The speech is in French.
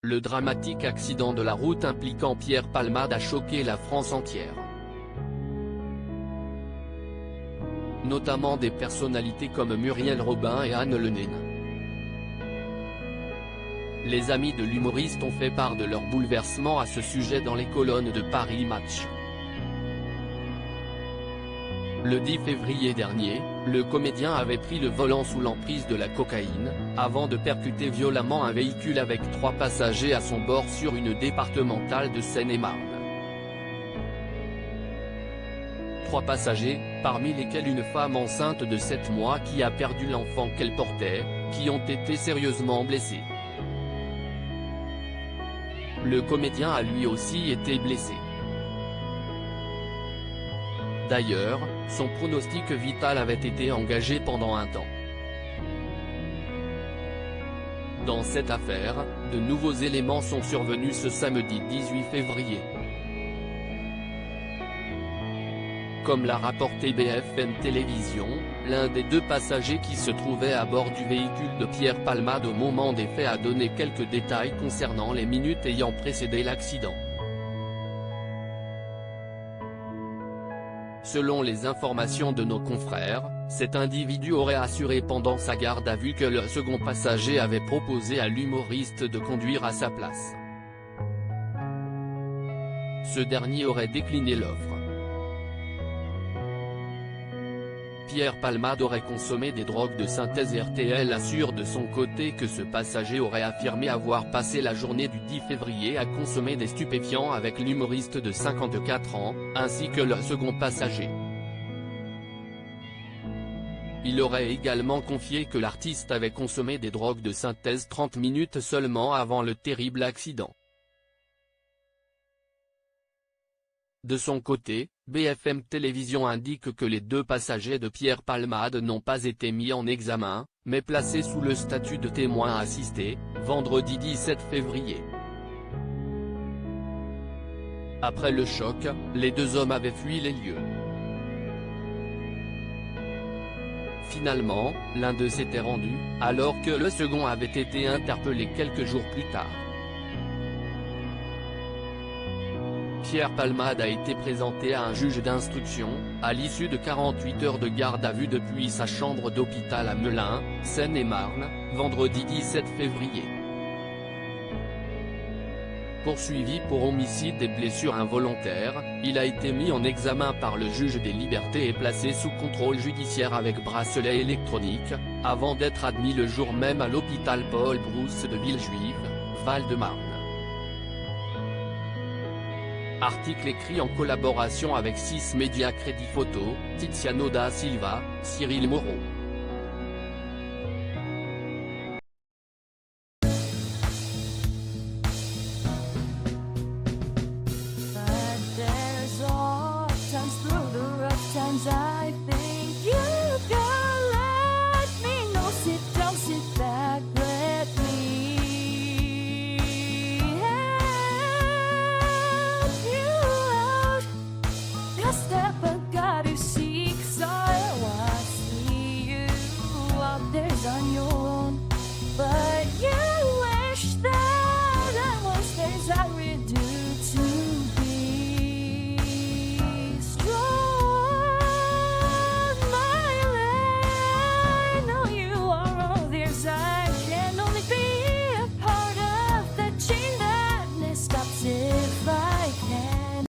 Le dramatique accident de la route impliquant Pierre Palmade a choqué la France entière. Notamment des personnalités comme Muriel Robin et Anne Lenine. Les amis de l'humoriste ont fait part de leur bouleversement à ce sujet dans les colonnes de Paris Match. Le 10 février dernier, le comédien avait pris le volant sous l'emprise de la cocaïne, avant de percuter violemment un véhicule avec 3 passagers à son bord sur une départementale de Seine-et-Marne. 3 passagers, parmi lesquels une femme enceinte de 7 mois qui a perdu l'enfant qu'elle portait, qui ont été sérieusement blessés. Le comédien a lui aussi été blessé. D'ailleurs, son pronostic vital avait été engagé pendant un temps. Dans cette affaire, de nouveaux éléments sont survenus ce samedi 18 février. Comme l'a rapporté BFM Télévisions, l'un des 2 passagers qui se trouvait à bord du véhicule de Pierre Palmade au moment des faits a donné quelques détails concernant les minutes ayant précédé l'accident. Selon les informations de nos confrères, cet individu aurait assuré pendant sa garde à vue que le second passager avait proposé à l'humoriste de conduire à sa place. Ce dernier aurait décliné l'offre. Pierre Palmade aurait consommé des drogues de synthèse. RTL assure de son côté que ce passager aurait affirmé avoir passé la journée du 10 février à consommer des stupéfiants avec l'humoriste de 54 ans, ainsi que le second passager. Il aurait également confié que l'artiste avait consommé des drogues de synthèse 30 minutes seulement avant le terrible accident. De son côté, BFM Télévisions indique que les 2 passagers de Pierre Palmade n'ont pas été mis en examen, mais placés sous le statut de témoins assistés, vendredi 17 février. Après le choc, les 2 hommes avaient fui les lieux. Finalement, l'un d'eux s'était rendu, alors que le second avait été interpellé quelques jours plus tard. Pierre Palmade a été présenté à un juge d'instruction, à l'issue de 48 heures de garde à vue depuis sa chambre d'hôpital à Melun, Seine-et-Marne, vendredi 17 février. Poursuivi pour homicide et blessures involontaires, il a été mis en examen par le juge des libertés et placé sous contrôle judiciaire avec bracelet électronique, avant d'être admis le jour même à l'hôpital Paul Brousse de Villejuif, Val-de-Marne. Article écrit en collaboration avec 6 médias Crédit Photo, Tiziano da Silva, Cyril Moreau. But there's all times through the rough times I think